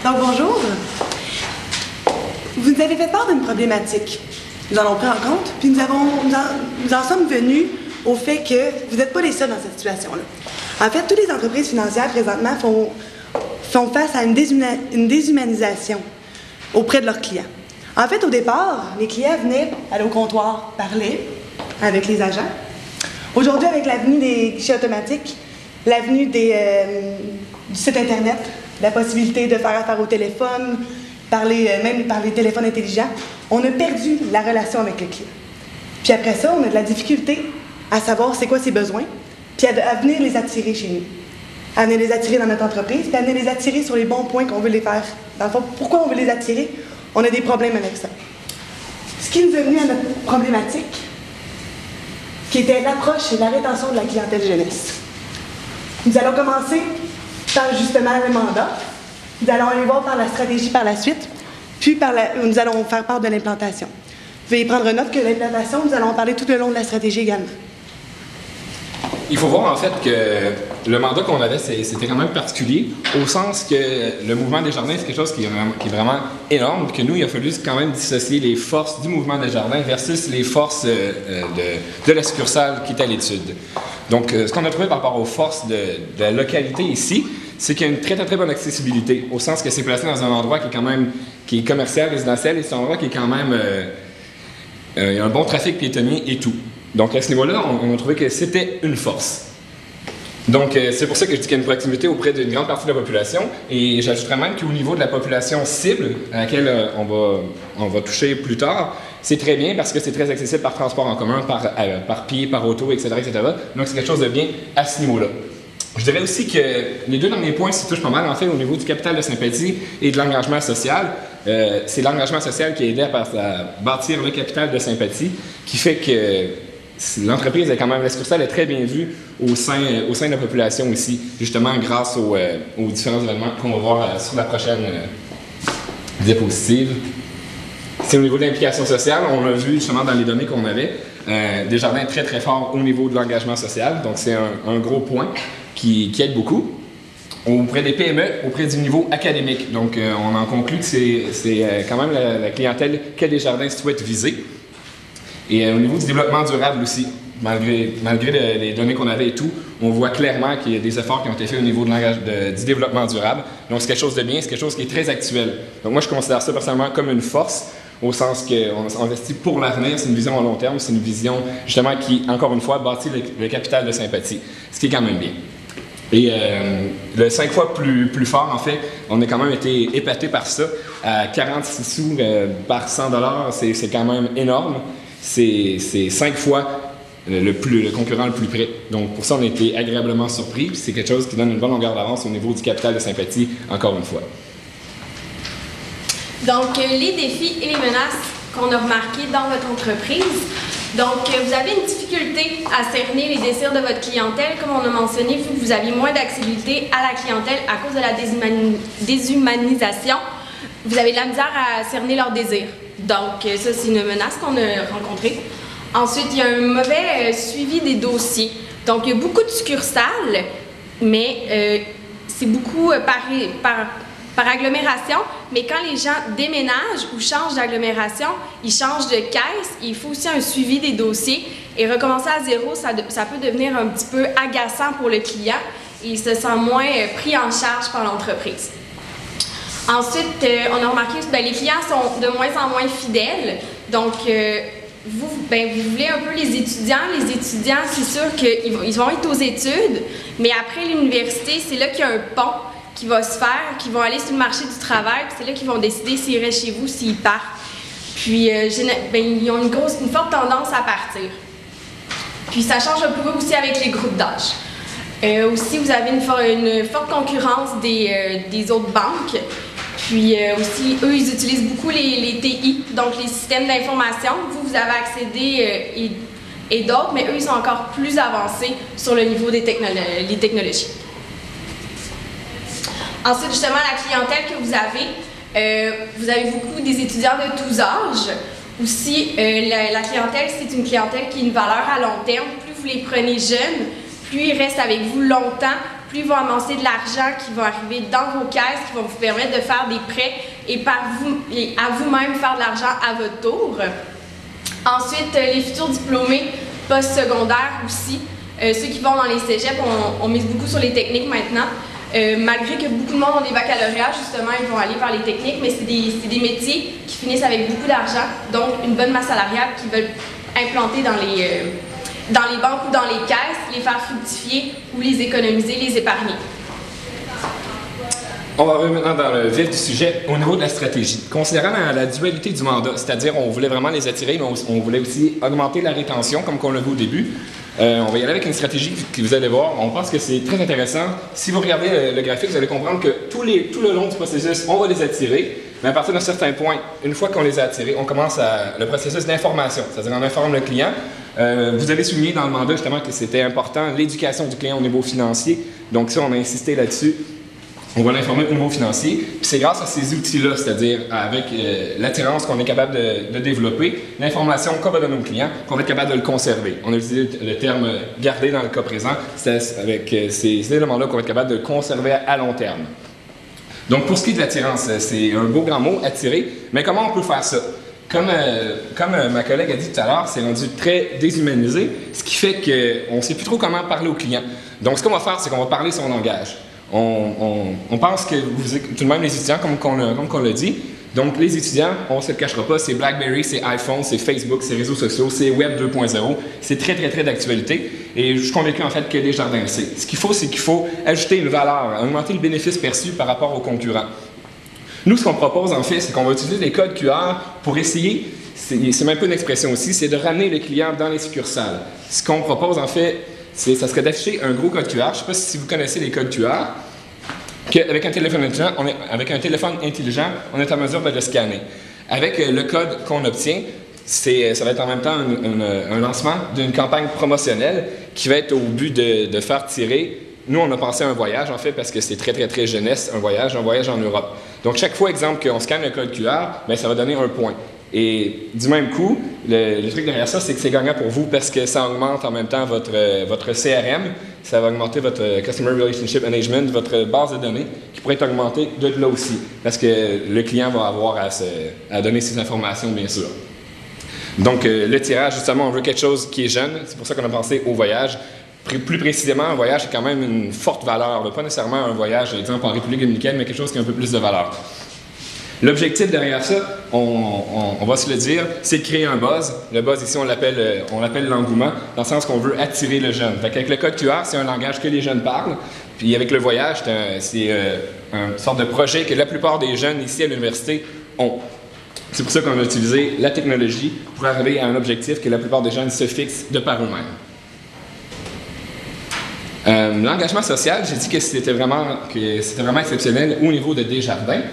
Donc, bonjour. Vous nous avez fait part d'une problématique. Nous en avons pris en compte, puis nous en sommes venus au fait que vous n'êtes pas les seuls dans cette situation-là. En fait, toutes les entreprises financières, présentement, font face à une déshumanisation auprès de leurs clients. En fait, au départ, les clients venaient aller au comptoir parler avec les agents. Aujourd'hui, avec l'avenue des guichets automatiques, l'avenue du site Internet, la possibilité de faire affaire au téléphone, même par les téléphones intelligents, on a perdu la relation avec le client. Puis après ça, on a de la difficulté à savoir c'est quoi ses besoins, puis à venir les attirer chez nous. À venir les attirer dans notre entreprise, puis à venir les attirer sur les bons points qu'on veut les faire. Dans le fond, pourquoi on veut les attirer? On a des problèmes avec ça. Ce qui nous est venu à notre problématique, qui était l'approche et la rétention de la clientèle jeunesse. Nous allons commencer par justement le mandat. Nous allons aller voir par la stratégie par la suite, puis nous allons faire part de l'implantation. Veuillez prendre note que l'implantation, nous allons en parler tout le long de la stratégie également. Il faut voir en fait que le mandat qu'on avait, c'était quand même particulier, au sens que le mouvement Desjardins, c'est quelque chose qui est vraiment énorme, que nous, il a fallu quand même dissocier les forces du mouvement Desjardins versus les forces de la succursale qui est à l'étude. Donc, ce qu'on a trouvé par rapport aux forces de la localité ici, c'est qu'il y a une très bonne accessibilité, au sens que c'est placé dans un endroit qui est commercial, résidentiel, et c'est un endroit qui est quand même... il y a un bon trafic piétonnier et tout. Donc, à ce niveau-là, on a trouvé que c'était une force. Donc, c'est pour ça que je dis qu'il y a une proximité auprès d'une grande partie de la population, et j'ajouterais même qu'au niveau de la population cible, à laquelle on va toucher plus tard, c'est très bien parce que c'est très accessible par transport en commun, par pied, par auto, etc., etc. Donc, c'est quelque chose de bien à ce niveau-là. Je dirais aussi que les deux derniers points se touchent pas mal, en fait, au niveau du capital de sympathie et de l'engagement social. C'est l'engagement social qui a aidé à bâtir le capital de sympathie, qui fait que l'entreprise, la succursale est très bien vue au sein de la population aussi, justement grâce aux différents événements qu'on va voir sur la prochaine diapositive. C'est au niveau de l'implication sociale, on l'a vu justement dans les données qu'on avait, Desjardins est très fort au niveau de l'engagement social, donc c'est un gros point qui aide beaucoup. Auprès des PME, auprès du niveau académique. Donc, on en conclut que c'est quand même la clientèle que Desjardins souhaite viser. Et au niveau du développement durable aussi, malgré les données qu'on avait et tout, on voit clairement qu'il y a des efforts qui ont été faits au niveau du développement durable. Donc, c'est quelque chose de bien, c'est quelque chose qui est très actuel. Donc, moi, je considère ça personnellement comme une force, au sens qu'on investit pour l'avenir, c'est une vision à long terme, c'est une vision justement qui, encore une fois, bâtit le capital de sympathie, ce qui est quand même bien. Et le 5 fois plus fort, en fait, on a quand même été épaté par ça. À 46 sous par 100 $, c'est quand même énorme. C'est 5 fois le concurrent le plus près. Donc pour ça, on a été agréablement surpris. C'est quelque chose qui donne une bonne longueur d'avance au niveau du capital de sympathie, encore une fois. Donc, les défis et les menaces qu'on a remarqués dans votre entreprise. Donc, vous avez une difficulté à cerner les désirs de votre clientèle. Comme on a mentionné, vous aviez moins d'accessibilité à la clientèle à cause de la déshumanisation. Vous avez de la misère à cerner leurs désirs. Donc, ça, c'est une menace qu'on a rencontrée. Ensuite, il y a un mauvais suivi des dossiers. Donc, il y a beaucoup de succursales, mais c'est beaucoup par agglomération, mais quand les gens déménagent ou changent d'agglomération, ils changent de caisse, il faut aussi un suivi des dossiers. Et recommencer à zéro, ça peut devenir un petit peu agaçant pour le client et il se sent moins pris en charge par l'entreprise. Ensuite, on a remarqué que les clients sont de moins en moins fidèles. Donc, vous voulez un peu les étudiants. Les étudiants, c'est sûr qu'ils vont être aux études, mais après l'université, c'est là qu'il y a un pont qui va se faire, qui vont aller sur le marché du travail, puis c'est là qu'ils vont décider s'ils restent chez vous, s'ils partent. Puis, ils ont une forte tendance à partir. Puis, ça change un peu aussi avec les groupes d'âge. Aussi, vous avez une forte concurrence des autres banques. Puis, aussi, eux, ils utilisent beaucoup les TI, donc les systèmes d'information. Vous avez accédé et d'autres, mais eux, ils sont encore plus avancés sur le niveau des technologies. Ensuite, justement, la clientèle que vous avez beaucoup des étudiants de tous âges. Aussi, la clientèle, c'est une clientèle qui a une valeur à long terme. Plus vous les prenez jeunes, plus ils restent avec vous longtemps, plus ils vont amasser de l'argent qui va arriver dans vos caisses, qui vont vous permettre de faire des prêts et à vous-même faire de l'argent à votre tour. Ensuite, les futurs diplômés post-secondaires aussi. Ceux qui vont dans les cégeps, on mise beaucoup sur les techniques maintenant. Malgré que beaucoup de monde ont des baccalauréats, justement, ils vont aller vers les techniques, mais c'est des métiers qui finissent avec beaucoup d'argent, donc une bonne masse salariale qu'ils veulent implanter dans les banques ou dans les caisses, les faire fructifier ou les économiser, les épargner. On va revenir maintenant dans le vif du sujet au niveau de la stratégie. Considérant la dualité du mandat, c'est-à-dire on voulait vraiment les attirer, mais on voulait aussi augmenter la rétention, comme on l'a vu au début. On va y aller avec une stratégie que vous allez voir. On pense que c'est très intéressant. Si vous regardez le graphique, vous allez comprendre que tout le long du processus, on va les attirer. Mais à partir d'un certain point, une fois qu'on les a attirés, on commence le processus d'information. C'est-à-dire on informe le client. Vous avez souligné dans le mandat justement que c'était important l'éducation du client au niveau financier. Donc ça, on a insisté là-dessus. On va l'informer au niveau financier. Puis c'est grâce à ces outils-là, c'est-à-dire avec l'attirance qu'on est capable de développer, l'information qu'on va donner aux clients, qu'on va être capable de le conserver. On a utilisé le terme « garder » dans le cas présent. C'est avec ces éléments-là qu'on va être capable de le conserver à long terme. Donc pour ce qui est de l'attirance, c'est un beau grand mot, attirer. Mais comment on peut faire ça? Comme ma collègue a dit tout à l'heure, c'est rendu très déshumanisé, ce qui fait qu'on ne sait plus trop comment parler aux clients. Donc ce qu'on va faire, c'est qu'on va parler son langage. On pense que tout de même les étudiants, comme on l'a dit, donc les étudiants, on ne se le cachera pas, c'est BlackBerry, c'est iPhone, c'est Facebook, c'est réseaux sociaux, c'est Web 2.0, c'est très d'actualité et je suis convaincu en fait que Desjardins le sait. Ce qu'il faut, c'est qu'il faut ajouter une valeur, augmenter le bénéfice perçu par rapport aux concurrents. Nous, ce qu'on propose en fait, c'est qu'on va utiliser des codes QR pour essayer, c'est même pas une expression aussi, c'est de ramener les clients dans les succursales. Ce qu'on propose en fait, ça serait d'afficher un gros code QR. Je ne sais pas si vous connaissez les codes QR. Avec un téléphone intelligent, on est en mesure de le scanner. Avec le code qu'on obtient, ça va être en même temps un lancement d'une campagne promotionnelle qui va être au but de faire tirer. Nous, on a pensé à un voyage, en fait, parce que c'est très jeunesse, un voyage en Europe. Donc, chaque fois, exemple, qu'on scanne le code QR, bien, ça va donner un point. Et du même coup, le truc derrière ça, c'est que c'est gagnant pour vous parce que ça augmente en même temps votre CRM, ça va augmenter votre Customer Relationship Management, votre base de données, qui pourrait être augmentée de là aussi, parce que le client va avoir à donner ses informations, bien sûr. Donc, le tirage, justement, on veut quelque chose qui est jeune, c'est pour ça qu'on a pensé au voyage. Plus précisément, un voyage, c'est quand même une forte valeur, pas nécessairement un voyage, exemple, en République dominicaine, mais quelque chose qui a un peu plus de valeur. L'objectif derrière ça, on va se le dire, c'est de créer un buzz. Le buzz ici, on l'appelle l'engouement, dans le sens qu'on veut attirer le jeune. Avec le code QR, c'est un langage que les jeunes parlent. Puis avec le voyage, c'est une sorte de projet que la plupart des jeunes ici à l'université ont. C'est pour ça qu'on a utilisé la technologie pour arriver à un objectif que la plupart des jeunes se fixent de par eux-mêmes. L'engagement social, j'ai dit que c'était vraiment exceptionnel au niveau de Desjardins.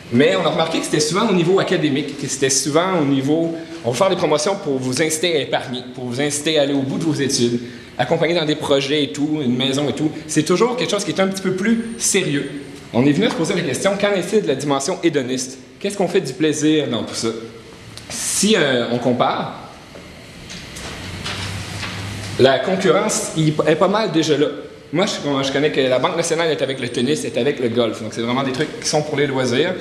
Mais on a remarqué que c'était souvent au niveau académique, que c'était souvent au niveau... On va faire des promotions pour vous inciter à épargner, pour vous inciter à aller au bout de vos études, accompagner dans des projets et tout, une maison et tout. C'est toujours quelque chose qui est un petit peu plus sérieux. On est venu se poser la question, qu'en est-il de la dimension hédoniste? Qu'est-ce qu'on fait du plaisir dans tout ça? Si on compare, la concurrence est pas mal déjà là. Moi, je connais que la Banque nationale est avec le tennis, est avec le golf. Donc, c'est vraiment des trucs qui sont pour les loisirs.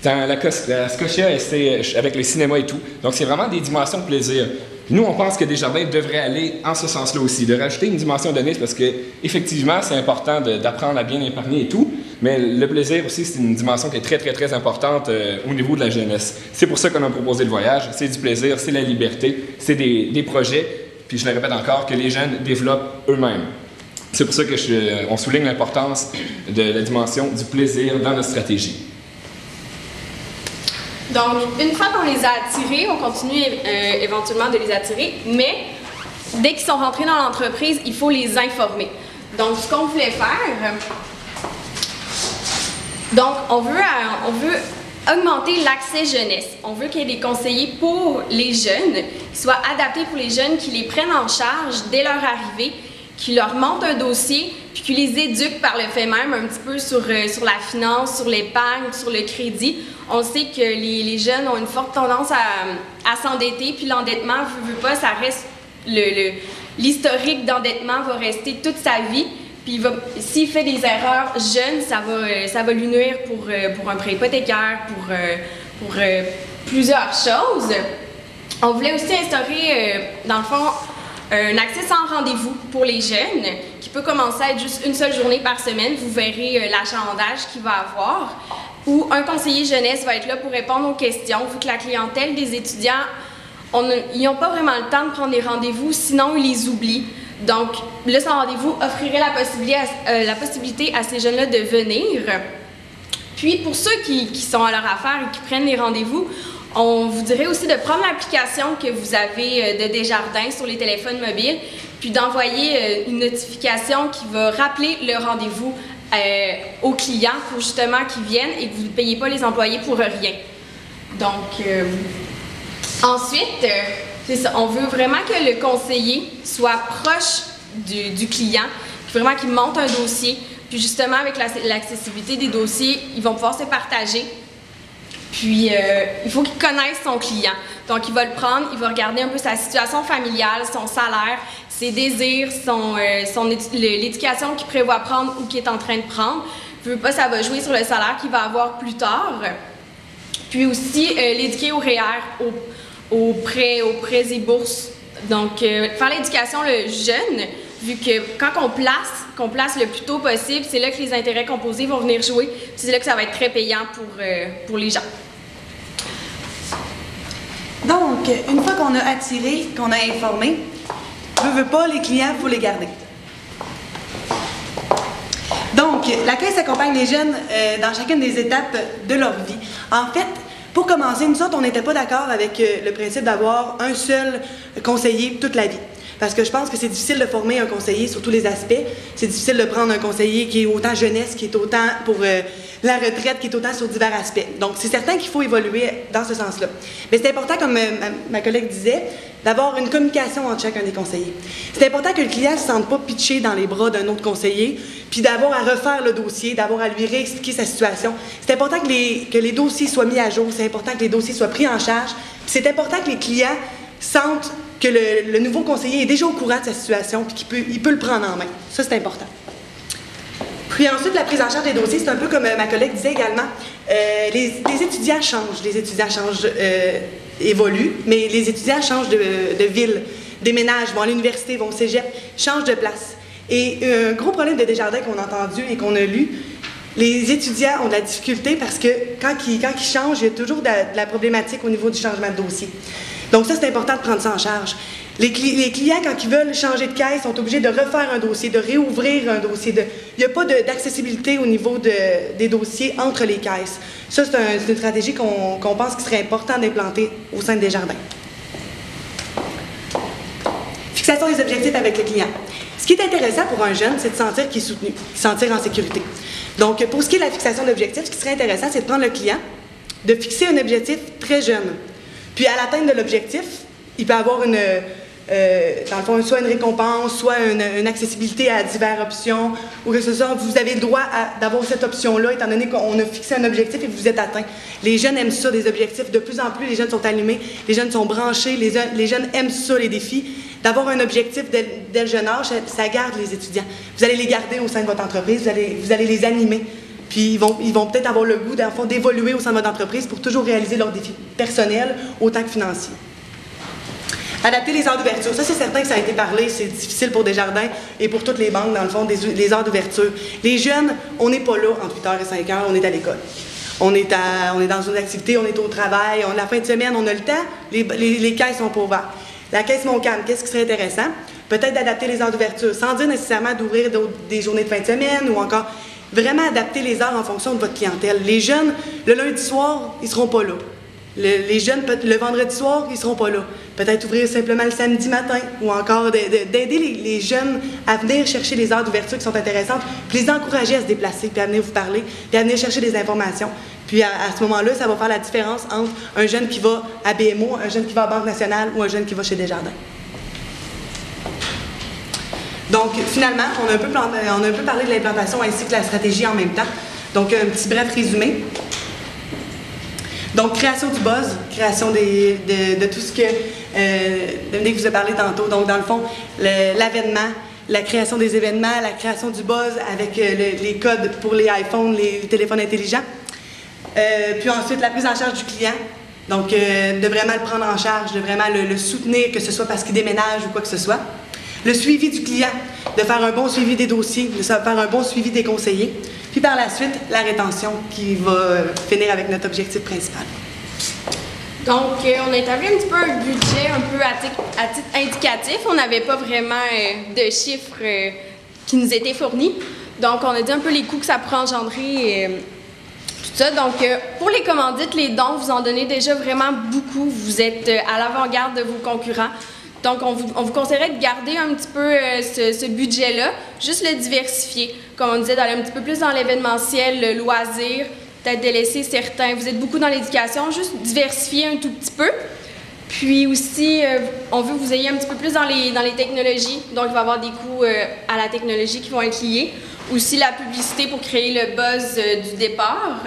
La Scotia, c'est avec le cinéma et tout. Donc, c'est vraiment des dimensions de plaisir. Nous, on pense que Desjardins devrait aller en ce sens-là aussi, de rajouter une dimension de niche parce que, effectivement, c'est important d'apprendre à bien épargner et tout. Mais le plaisir aussi, c'est une dimension qui est très importante au niveau de la jeunesse. C'est pour ça qu'on a proposé le voyage. C'est du plaisir, c'est la liberté, c'est des projets. Puis, je le répète encore, que les jeunes développent eux-mêmes. C'est pour ça qu'on souligne l'importance de la dimension du plaisir dans notre stratégie. Donc, une fois qu'on les a attirés, on continue éventuellement de les attirer, mais dès qu'ils sont rentrés dans l'entreprise, il faut les informer. Donc, ce qu'on voulait faire, on veut augmenter l'accès jeunesse. On veut qu'il y ait des conseillers pour les jeunes, qui soient adaptés pour les jeunes, qui les prennent en charge dès leur arrivée, qui leur montent un dossier, puis qui les éduque par le fait même un petit peu sur la finance, sur l'épargne, sur le crédit. On sait que les jeunes ont une forte tendance à s'endetter, puis l'endettement, veut pas, ça reste l'historique d'endettement va rester toute sa vie. Puis s'il fait des erreurs jeunes, ça va lui nuire pour un prêt hypothécaire, pour plusieurs choses. On voulait aussi instaurer, dans le fond, un accès sans rendez-vous pour les jeunes, qui peut commencer à être juste une seule journée par semaine. Vous verrez l'achalandage qu'il va avoir, où un conseiller jeunesse va être là pour répondre aux questions, vu que la clientèle des étudiants, ils n'ont pas vraiment le temps de prendre des rendez-vous, sinon ils les oublient. Donc, le sans rendez-vous offrirait la possibilité à ces jeunes-là de venir. Puis, pour ceux qui sont à leur affaire et qui prennent les rendez-vous, on vous dirait aussi de prendre l'application que vous avez de Desjardins sur les téléphones mobiles, puis d'envoyer une notification qui va rappeler le rendez-vous aux clients pour justement qu'ils viennent et que vous ne payez pas les employés pour rien. Donc, ensuite, c'est ça, on veut vraiment que le conseiller soit proche du client, puis vraiment qu'il monte un dossier, puis justement avec l'accessibilité des dossiers, ils vont pouvoir se partager. Puis, il faut qu'il connaisse son client. Donc, il va le prendre, il va regarder un peu sa situation familiale, son salaire, ses désirs, l'éducation qu'il prévoit prendre ou qu'il est en train de prendre. Je veux pas, ça va jouer sur le salaire qu'il va avoir plus tard. Puis aussi, l'éduquer au REER, aux prêts et bourses. Donc, faire l'éducation le jeune, vu que quand qu'on place le plus tôt possible, c'est là que les intérêts composés vont venir jouer. C'est là que ça va être très payant pour les gens. Donc, une fois qu'on a attiré, qu'on a informé, veut pas, les clients, il faut les garder. Donc, la Caisse accompagne les jeunes dans chacune des étapes de leur vie. En fait, pour commencer, nous autres, on n'était pas d'accord avec le principe d'avoir un seul conseiller toute la vie. Parce que je pense que c'est difficile de former un conseiller sur tous les aspects. C'est difficile de prendre un conseiller qui est autant jeunesse, qui est autant pour la retraite, qui est autant sur divers aspects. Donc, c'est certain qu'il faut évoluer dans ce sens-là. Mais c'est important, comme ma collègue disait, d'avoir une communication entre chacun des conseillers. C'est important que le client ne se sente pas pitché dans les bras d'un autre conseiller, puis d'avoir à refaire le dossier, d'avoir à lui réexpliquer sa situation. C'est important que les dossiers soient mis à jour, c'est important que les dossiers soient pris en charge, puis c'est important que les clients sentent que le nouveau conseiller est déjà au courant de sa situation puis qu'il peut le prendre en main. Ça, c'est important. Puis ensuite, la prise en charge des dossiers, c'est un peu comme ma collègue disait également, les étudiants changent, évoluent, mais les étudiants changent de ville, déménagent, vont à l'université, vont au cégep, changent de place. Et un gros problème de Desjardins qu'on a entendu et qu'on a lu, les étudiants ont de la difficulté parce que quand ils changent, il y a toujours de la problématique au niveau du changement de dossier. Donc ça, c'est important de prendre ça en charge. Les clients, quand ils veulent changer de caisse, sont obligés de refaire un dossier, de réouvrir un dossier. Il n'y a pas d'accessibilité au niveau des dossiers entre les caisses. Ça, c'est une stratégie qu'on pense qu'il serait important d'implanter au sein de Desjardins. Fixation des objectifs avec le client. Ce qui est intéressant pour un jeune, c'est de sentir qu'il est soutenu, de se sentir en sécurité. Donc, pour ce qui est de la fixation d'objectifs, ce qui serait intéressant, c'est de prendre le client, de fixer un objectif très jeune. Puis, à l'atteinte de l'objectif, il peut avoir dans le fond, soit une récompense, soit une accessibilité à diverses options, ou que ce soit, vous avez le droit d'avoir cette option-là, étant donné qu'on a fixé un objectif et vous êtes atteint. Les jeunes aiment ça, des objectifs. De plus en plus, les jeunes sont allumés, les jeunes sont branchés, les jeunes aiment ça, les défis. D'avoir un objectif dès le jeune âge, ça garde les étudiants. Vous allez les garder au sein de votre entreprise, vous allez les animer. Puis ils vont peut-être avoir le goût, d'évoluer au sein de votre entreprise pour toujours réaliser leurs défis personnels autant que financiers. Adapter les heures d'ouverture. Ça, c'est certain que ça a été parlé. C'est difficile pour Desjardins et pour toutes les banques, dans le fond, les heures d'ouverture. Les jeunes, on n'est pas là entre 8h et 5h, on est à l'école. On est dans une activité, on est au travail, la fin de semaine, on a le temps, les caisses sont pas ouvertes. La caisse Montcalm, qu'est-ce qui serait intéressant? Peut-être d'adapter les heures d'ouverture, sans dire nécessairement d'ouvrir des journées de fin de semaine ou encore vraiment adapter les heures en fonction de votre clientèle. Les jeunes, le lundi soir, ils ne seront pas là. Les jeunes, le vendredi soir, ils ne seront pas là. Peut-être ouvrir simplement le samedi matin ou encore d'aider les jeunes à venir chercher les heures d'ouverture qui sont intéressantes, puis les encourager à se déplacer, puis à venir vous parler, puis à venir chercher des informations. Puis à ce moment-là, ça va faire la différence entre un jeune qui va à BMO, un jeune qui va à Banque nationale ou un jeune qui va chez Desjardins. Donc, finalement, on a un peu parlé de l'implantation ainsi que la stratégie en même temps. Donc, un petit bref résumé. Donc, création du buzz, création de tout ce que Dominique vous a parlé tantôt. Donc, dans le fond, l'avènement, la création des événements, la création du buzz avec les codes pour les iPhones, les téléphones intelligents. Puis ensuite, la prise en charge du client. Donc, de vraiment le prendre en charge, de vraiment le soutenir, que ce soit parce qu'il déménage ou quoi que ce soit. Le suivi du client, de faire un bon suivi des dossiers, de faire un bon suivi des conseillers. Puis par la suite, la rétention qui va finir avec notre objectif principal. Donc, on a établi un petit peu un budget un peu à titre indicatif. On n'avait pas vraiment de chiffres qui nous étaient fournis. Donc, on a dit un peu les coûts que ça pourrait engendrer. Tout ça. Donc, pour les commandites, les dons, vous en donnez déjà vraiment beaucoup. Vous êtes à l'avant-garde de vos concurrents. Donc, on vous conseillerait de garder un petit peu ce budget-là, juste le diversifier. Comme on disait, d'aller un petit peu plus dans l'événementiel, le loisir, peut-être de laisser certains. Vous êtes beaucoup dans l'éducation, juste diversifier un tout petit peu. Puis aussi, on veut que vous ayez un petit peu plus dans les technologies. Donc, il va y avoir des coûts à la technologie qui vont être liés. Aussi, la publicité pour créer le buzz du départ.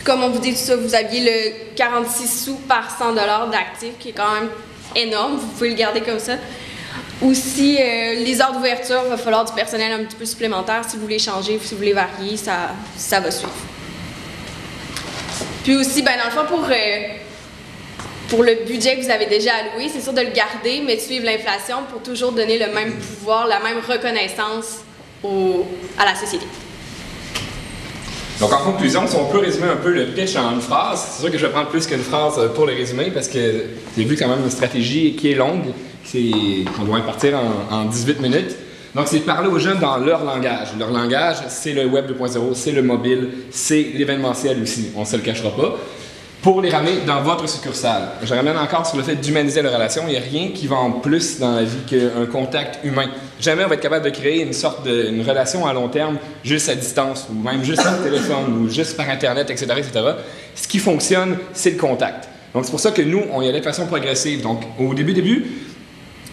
Comme on vous dit tout ça, vous aviez le 46 sous par 100 $ d'actifs, qui est quand même énorme. Vous pouvez le garder comme ça. Aussi, les heures d'ouverture, il va falloir du personnel un petit peu supplémentaire. Si vous voulez changer, si vous voulez varier, ça va suivre. Puis aussi, ben, dans le fond, pour le budget que vous avez déjà alloué, c'est sûr de le garder, mais de suivre l'inflation pour toujours donner le même pouvoir, la même reconnaissance à la société. Donc en conclusion, si on peut résumer un peu le pitch en une phrase, c'est sûr que je vais prendre plus qu'une phrase pour le résumer parce que j'ai vu quand même une stratégie qui est longue, on doit partir en 18 minutes. Donc c'est parler aux jeunes dans leur langage. Leur langage, c'est le Web 2.0, c'est le mobile, c'est l'événementiel aussi, on ne se le cachera pas. Pour les ramener dans votre succursale. Je ramène encore sur le fait d'humaniser la relation. Il n'y a rien qui va en plus dans la vie qu'un contact humain. Jamais on va être capable de créer une relation à long terme juste à distance ou même juste par téléphone ou juste par Internet, etc., etc. Ce qui fonctionne, c'est le contact. Donc c'est pour ça que nous, on y allait de façon progressive. Donc au début,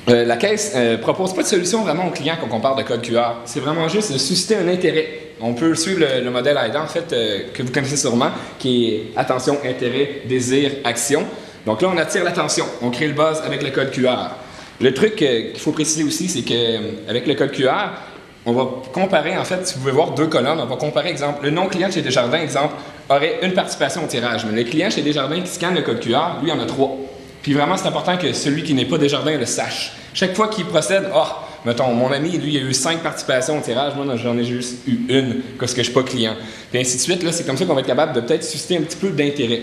la Caisse ne propose pas de solution vraiment aux clients quand on parle de code QR. C'est vraiment juste de susciter un intérêt. On peut suivre le modèle AIDA, en fait, que vous connaissez sûrement, qui est attention, intérêt, désir, action. Donc là, on attire l'attention. On crée le buzz avec le code QR. Le truc qu'il faut préciser aussi, c'est qu'avec le code QR, on va comparer, en fait, si vous pouvez voir deux colonnes, on va comparer, exemple, le non-client chez Desjardins, exemple, aurait une participation au tirage. Mais le client chez Desjardins qui scanne le code QR, lui, en a 3. Puis vraiment, c'est important que celui qui n'est pas Desjardins le sache. Chaque fois qu'il procède, mettons, mon ami, lui, il a eu 5 participations au tirage, moi, j'en ai juste eu une, parce que je ne suis pas client. Puis ainsi de suite, là, c'est comme ça qu'on va être capable de peut-être susciter un petit peu d'intérêt.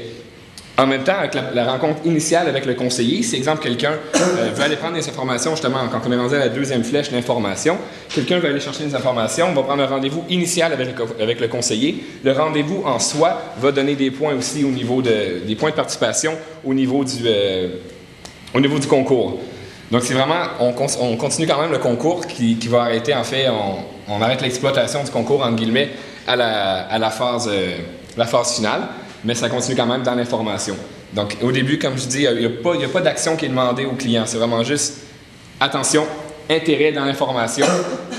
En même temps, avec la rencontre initiale avec le conseiller, si, exemple, quelqu'un veut aller prendre des informations, justement, quand on est rendu à la deuxième flèche, l'information, quelqu'un veut aller chercher des informations, on va prendre un rendez-vous initial avec le conseiller. Le rendez-vous en soi va donner des points aussi au niveau des points de participation au niveau du concours. Donc, c'est vraiment, on continue quand même le concours qui va arrêter, en fait, on arrête l'exploitation du concours, entre guillemets, à la phase finale, mais ça continue quand même dans l'information. Donc, au début, comme je dis, il n'y a pas d'action qui est demandée au client, c'est vraiment juste attention, intérêt dans l'information.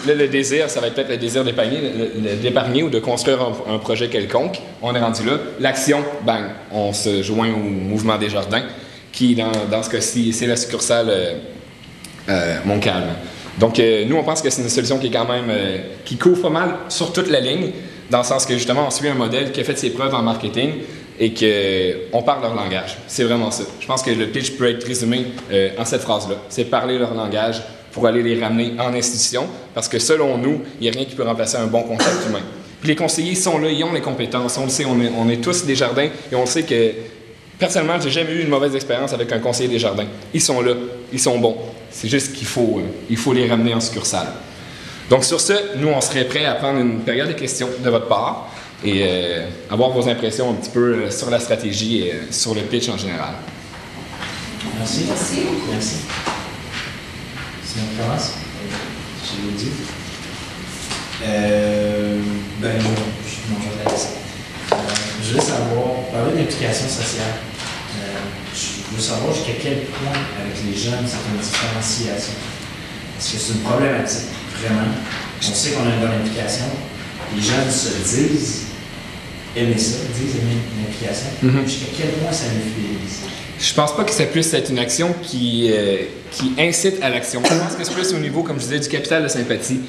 Là, le désir, ça va être peut-être le désir d'épargner ou de construire un projet quelconque. On est rendu là. L'action, bang, on se joint au mouvement Desjardins, qui, dans ce cas-ci, c'est la succursale Montcalm. Donc, nous, on pense que c'est une solution qui est quand même, qui couvre pas mal sur toute la ligne, dans le sens que, justement, on suit un modèle qui a fait ses preuves en marketing et qu'on parle leur langage. C'est vraiment ça. Je pense que le pitch peut être résumé en cette phrase-là. C'est parler leur langage pour aller les ramener en institution, parce que, selon nous, il n'y a rien qui peut remplacer un bon contact humain. Puis les conseillers sont là, ils ont les compétences, on le sait, on est tous Desjardins, et on sait que personnellement, j'ai jamais eu une mauvaise expérience avec un conseiller Desjardins. Ils sont là, ils sont bons. C'est juste qu'il faut les ramener en succursale. Donc sur ce, nous, on serait prêts à prendre une période de questions de votre part et avoir vos impressions un petit peu sur la stratégie et sur le pitch en général. Merci. Merci. Si on commence, je l'ai dit. Je veux savoir, parler d'implication sociale, je veux savoir jusqu'à quel point avec les jeunes c'est une différenciation. Est-ce que c'est une problématique, vraiment? On sait qu'on a une bonne implication. Les jeunes se disent aimer ça, disent aimer l'implication. Jusqu'à quel point ça nous fidélise? Je pense pas que ça puisse être une action qui incite à l'action. Je pense que c'est plus au niveau, comme je disais, du capital de sympathie.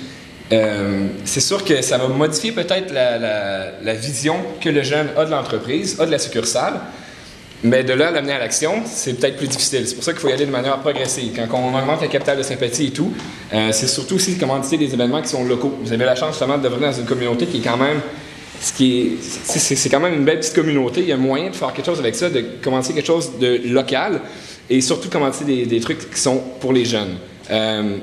C'est sûr que ça va modifier peut-être la vision que le jeune a de l'entreprise, a de la succursale, mais de là à l'amener à l'action, c'est peut-être plus difficile. C'est pour ça qu'il faut y aller de manière progressive. Quand on augmente le capital de sympathie et tout, c'est surtout aussi de commanditer des événements qui sont locaux. Vous avez la chance justement de devenir dans une communauté qui est quand même c'est quand même une belle petite communauté. Il y a moyen de faire quelque chose avec ça, de commencer quelque chose de local et surtout de commencer des trucs qui sont pour les jeunes.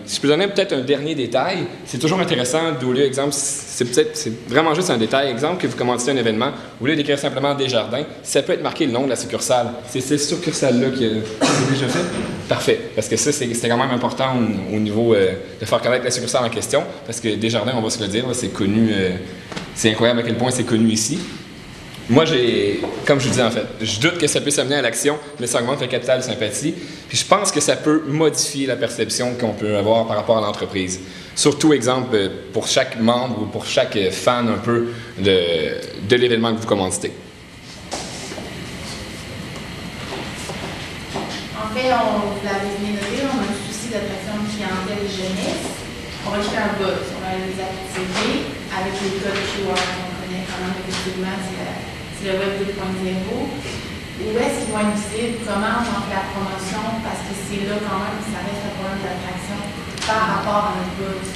Si je peux donner peut-être un dernier détail, c'est toujours intéressant d'au lieu, exemple, c'est vraiment juste un détail, exemple, que vous commencez un événement, au lieu d'écrire simplement Desjardins, ça peut être marqué le nom de la succursale. C'est cette succursale-là que c'est déjà fait? Parfait, parce que ça, c'est quand même important au niveau de faire connaître la succursale en question, parce que Desjardins, on va se le dire, c'est connu, c'est incroyable à quel point c'est connu ici. Moi, comme je vous dis en fait, je doute que ça puisse amener à l'action, mais ça augmente le capital de sympathie. Puis je pense que ça peut modifier la perception qu'on peut avoir par rapport à l'entreprise. Surtout, exemple, pour chaque membre ou pour chaque fan un peu de l'événement que vous commanditez. En fait, vous l'avez bien noté, on a un souci d'attraction de clientèle jeunesse. On va créer un buzz, on va les activer avec les codes QR qu'on connaît quand même effectivement, c'est le Web 2.0. Où est-ce qu'ils vont être visibles? Comment on en fait la promotion? Parce que c'est là quand même que ça reste un problème d'attraction par rapport à notre buzz.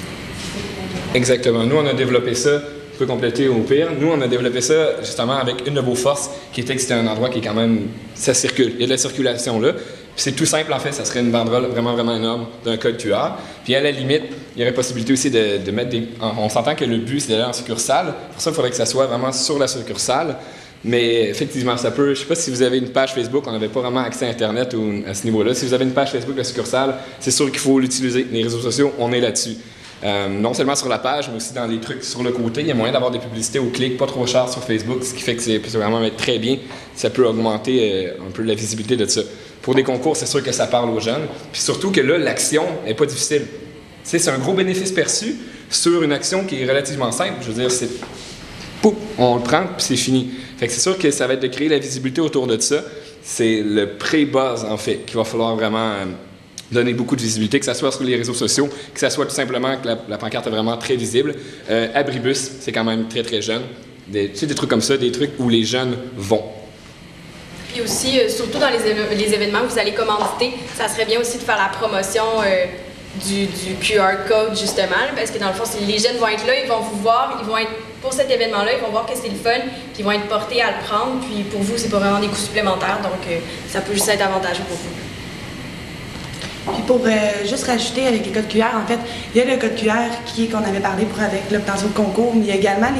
Exactement. Nous, on a développé ça. Je peux compléter au pire. Nous, on a développé ça justement avec une de vos forces qui était que c'était un endroit qui est quand même... Ça circule. Il y a de la circulation là. C'est tout simple en fait, ça serait une banderole vraiment, vraiment énorme d'un code QR. Puis à la limite, il y aurait possibilité aussi de mettre des... On s'entend que le but, c'est d'aller en succursale. Pour ça, il faudrait que ça soit vraiment sur la succursale. Mais effectivement, ça peut... Je ne sais pas si vous avez une page Facebook, on n'avait pas vraiment accès à Internet à ce niveau-là. Si vous avez une page Facebook de la succursale, c'est sûr qu'il faut l'utiliser. Les réseaux sociaux, on est là-dessus. Non seulement sur la page, mais aussi dans les trucs sur le côté. Il y a moyen d'avoir des publicités au clic, pas trop cher sur Facebook, ce qui fait que c'est vraiment être très bien. Ça peut augmenter un peu la visibilité de ça. Pour des concours, c'est sûr que ça parle aux jeunes. Puis surtout que là, l'action n'est pas difficile. C'est un gros bénéfice perçu sur une action qui est relativement simple. Je veux dire, c'est... Pouf, on le prend, puis c'est fini. Fait que c'est sûr que ça va être de créer la visibilité autour de ça. C'est le pré-buzz, en fait, qu'il va falloir vraiment... donner beaucoup de visibilité, que ce soit sur les réseaux sociaux, que ce soit tout simplement que la pancarte est vraiment très visible. Abribus, c'est quand même très, très jeune. Tu sais, des trucs comme ça, des trucs où les jeunes vont. Puis aussi, surtout dans les événements que vous allez commanditer, ça serait bien aussi de faire la promotion du QR code, justement, parce que dans le fond, les jeunes vont être là, ils vont vous voir, ils vont être pour cet événement-là, ils vont voir que c'est le fun, puis ils vont être portés à le prendre, puis pour vous, c'est pas vraiment des coûts supplémentaires, donc ça peut juste être avantageux pour vous. Puis pour juste rajouter avec les codes QR, en fait, il y a le code QR qu'on avait parlé pour avec l'obtention de concours, mais il y a également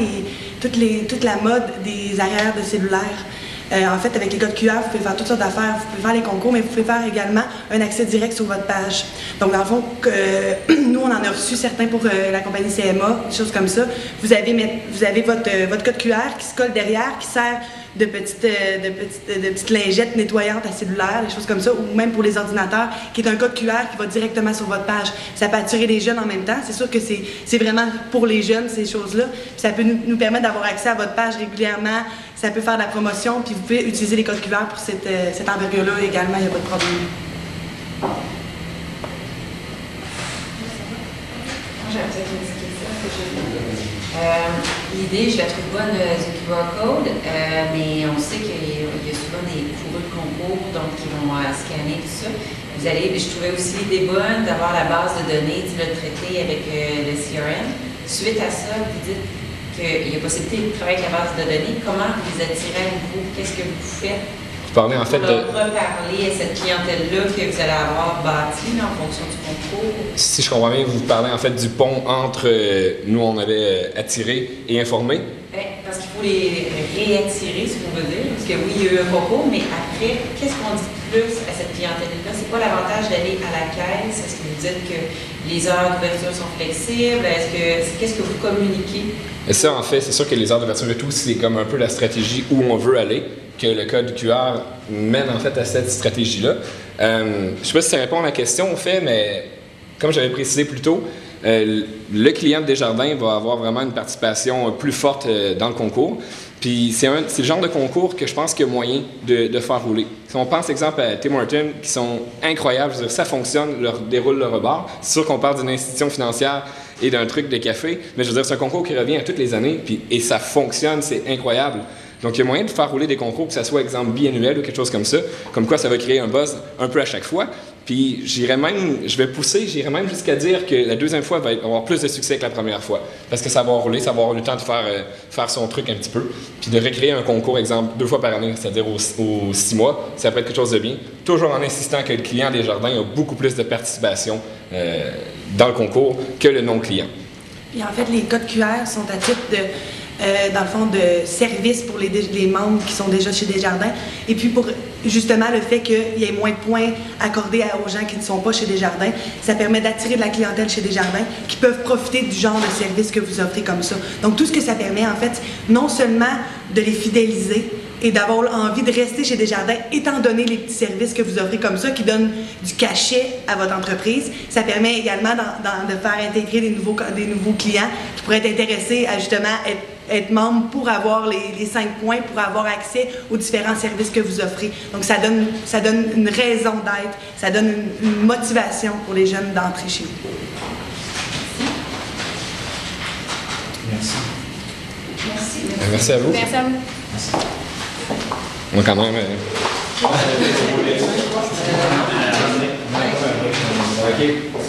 toute la mode des arrières de cellulaires. En fait, avec les codes QR, vous pouvez faire toutes sortes d'affaires, vous pouvez faire les concours, mais vous pouvez faire également un accès direct sur votre page. Donc, dans le fond, nous, on en a reçu certains pour la compagnie CMA, des choses comme ça. Vous avez votre code QR qui se colle derrière, qui sert de petites lingettes nettoyantes à cellulaire, des choses comme ça, ou même pour les ordinateurs, qui est un code QR qui va directement sur votre page. Ça peut attirer les jeunes en même temps. C'est sûr que c'est vraiment pour les jeunes, ces choses-là. Puis ça peut nous permettre d'avoir accès à votre page régulièrement. Ça peut faire de la promotion, puis vous pouvez utiliser les codes QR pour cette envergure-là également, il n'y a pas de problème. J'ai peut-être une petite question. L'idée, je la trouve bonne du QR code, mais on sait qu'il y a souvent des coureux de concours donc qui vont scanner tout ça. Je trouvais aussi l'idée bonne d'avoir la base de données, le traité avec le CRM. Suite à ça, vous dites qu'il y a possibilité de travailler avec la base de données. Comment vous les attirez à nouveau? Qu'est-ce que vous faites? Vous parlez en fait de... reparler à cette clientèle-là que vous allez avoir bâtie en fonction du concours. Si je comprends bien, vous parlez en fait du pont entre nous, on avait attiré et informé. Parce qu'il faut les réattirer, si on veut dire. Parce que oui, il y a eu un concours, mais après, qu'est-ce qu'on dit plus à cette clientèle-là? C'est quoi l'avantage d'aller à la caisse? Est-ce que vous dites que les heures d'ouverture sont flexibles? Qu'est-ce que vous communiquez? Et ça, en fait, c'est sûr que les heures d'ouverture et tout, c'est comme un peu la stratégie où on veut aller, que le code QR mène en fait à cette stratégie-là. Je ne sais pas si ça répond à la question, au fait, mais comme j'avais précisé plus tôt, le client de Desjardins va avoir vraiment une participation plus forte dans le concours. Puis c'est le genre de concours que je pense qu'il y a moyen de faire rouler. Si on pense, exemple, à Tim Hortons, qui sont incroyables, je veux dire, ça fonctionne, leur déroule le rebord. C'est sûr qu'on parle d'une institution financière et d'un truc de café, mais je veux dire, c'est un concours qui revient à toutes les années, et ça fonctionne, c'est incroyable. Donc, il y a moyen de faire rouler des concours, que ce soit, exemple, biannuel ou quelque chose comme ça, comme quoi ça va créer un buzz un peu à chaque fois. Puis, j'irais même jusqu'à dire que la deuxième fois va avoir plus de succès que la première fois. Parce que ça va rouler, ça va avoir le temps de faire son truc un petit peu. Puis de recréer un concours, exemple, 2 fois par année, c'est-à-dire aux 6 mois, ça peut être quelque chose de bien. Toujours en insistant que le client des jardins a beaucoup plus de participation dans le concours que le non-client. Puis en fait, les codes QR sont à titre dans le fond, de service pour les membres qui sont déjà chez Desjardins. Et puis pour justement le fait qu'il y ait moins de points accordés aux gens qui ne sont pas chez Desjardins, ça permet d'attirer de la clientèle chez Desjardins qui peuvent profiter du genre de service que vous offrez comme ça. Donc tout ce que ça permet, en fait, non seulement de les fidéliser et d'avoir envie de rester chez Desjardins, étant donné les petits services que vous offrez comme ça, qui donnent du cachet à votre entreprise. Ça permet également de faire intégrer des nouveaux clients qui pourraient être intéressés à justement être membre pour avoir les 5 points, pour avoir accès aux différents services que vous offrez. Donc ça donne une raison d'être, ça donne une motivation pour les jeunes d'entrer chez vous. Merci. Merci. Merci à vous. Merci à vous. Merci. On a quand même... OK.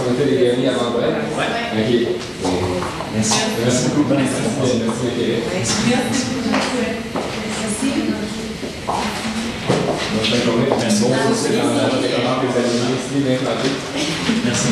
On était les derniers avant vrai? OK. Merci. Merci beaucoup. Merci. Bonne journée. Merci beaucoup. Merci.